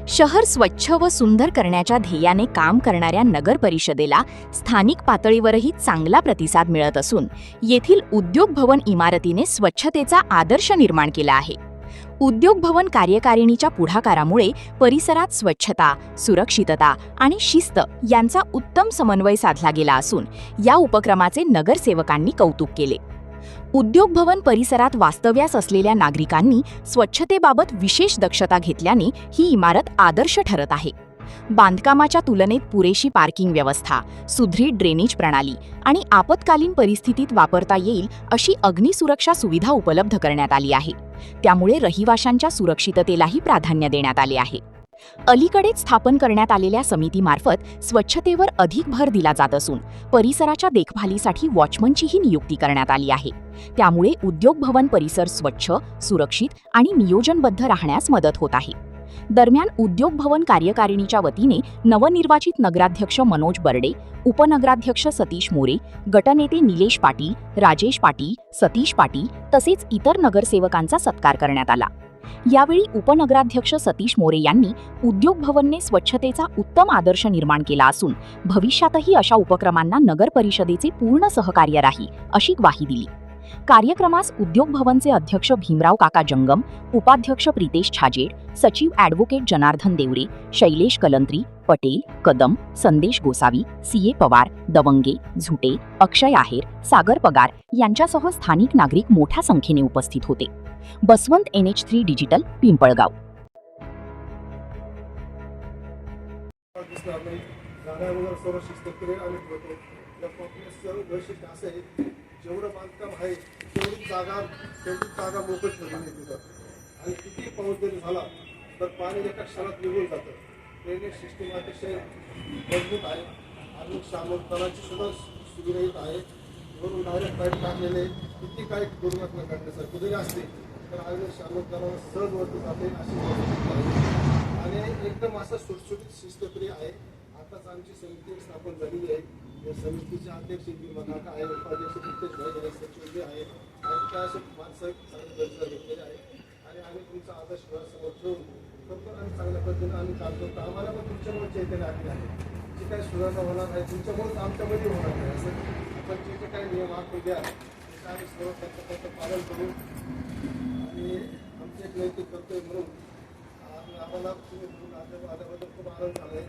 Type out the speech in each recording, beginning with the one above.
शहर स्वच्छ व सुंदर करण्याच्या ध्येयाने काम करणाऱ्या नगर परिषदेला स्थानिक पातळीवरही चांगला प्रतिसाद मिळत असून येथील उद्योग भवन इमारतीने स्वच्छतेचा आदर्श निर्माण केला आहे। उद्योग भवन कार्यकारिणीच्या पुढाकारामुळे परिसरात स्वच्छता, सुरक्षितता आणि शिस्त यांचा उत्तम समन्वय साधला गेला असून या उपक्रमाचे नगरसेवकांनी कौतुक केले। उद्योग भवन परिसरात वास्तव्यास असलेल्या नागरिकांनी स्वच्छतेबाबत विशेष दक्षता घेतल्याने ही इमारत आदर्श ठरत आहे। बांधकामाच्या तुलनेत पुरेशी पार्किंग व्यवस्था, सुदृढ ड्रेनेज प्रणाली आणि आपत्कालीन परिस्थितीत वापरता येईल अशी अग्निसुरक्षा सुविधा उपलब्ध करण्यात आली आहे। त्यामुळे रहिवाशांच्या सुरक्षिततेलाही प्राधान्य देण्यात आले आहे। अलीकडेच स्थापन करण्यात आलेल्या समितीमार्फत स्वच्छतेवर अधिक भर दिला जात असून परिसराच्या देखभालीसाठी वॉचमनचीही नियुक्ती करण्यात आली आहे। त्यामुळे उद्योग भवन परिसर स्वच्छ, सुरक्षित आणि नियोजनबद्ध राहण्यास मदत होत आहे। दरम्यान उद्योग भवन कार्यकारिणीच्या वतीने नवनिर्वाचित नगराध्यक्ष मनोज बर्डे, उपनगराध्यक्ष सतीश मोरे, गटनेते निलेश पाटील, राजेश पाटील, सतीश पाटील तसेच इतर नगरसेवकांचा सत्कार करण्यात आला। यावेळी उपनगराध्यक्ष सतीश मोरे यांनी उद्योग भवनने स्वच्छतेचा उत्तम आदर्श निर्माण केला असून भविष्यातही अशा उपक्रमांना नगर परिषदेचे पूर्ण सहकार्य राहील अशी ग्वाही दिली। कार्यक्रमास उद्योग भवनचे अध्यक्ष भीमराव काका जंगम, उपाध्यक्ष प्रितेश छाजेड, सचिव ॲडव्होकेट जनार्दन देवरे, शैलेश कलंत्री, पटेल, कदम, संदेश गोसावी, सीए पवार, दवंगे, झुटे, अक्षय आहेर, सागर पगार यांच्यासह स्थानिक नागरिक मोठ्या संख्येने उपस्थित होते। Baswant NH3 digital, Pimpalgaon. जेवढं बांधकाम आहे तेवढी जागा मोकळी ठेवली तिथं आणि किती पाऊस जरी झाला तर पाणी एका क्षणात निघून जातं। ड्रेनेज सिस्टीम अतिशय मजबूत आहे आणि शामोत्तराची सुद्धा सुविधा आहे। वरून डायरेक्ट पाईप टाकलेले किती काही दुर्घटना घडण्यासारखी जरी असते तर अगदी शामोत्तरावर सहज वरती जाते अशी आणि एकदम असं सुटसुटीत शिस्तप्रिय आहे। आताच आमची समिती स्थापन झालेली आहे। या समितीचे अध्यक्ष काका आहे, उपाध्यक्ष प्रितेश भाई, सचिव आहे आणि काय असे माणसं चांगली दर्जा घेतलेले आहे आणि आम्ही तुमचा आदर्श समोर ठेवून खरोखर आणि चांगल्या पद्धतीने आम्ही काम करतो। आम्हाला पण तुमच्यामुळे चैतन्य आलेले आहे। जी काही सुधारणा होणार आहे तुमच्यामुळेच आमच्यामध्ये होणार नाही। असं आपण जे काही नियम आखून द्या त्याचं आम्ही सर्व त्याचं पालन करू आणि आमचे एक नैतिक कर्तव्य म्हणून आम्हाला तुम्ही आल्याबद्दल खूप आनंद झाला आहे।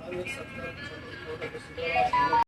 आम्ही एक सत्कार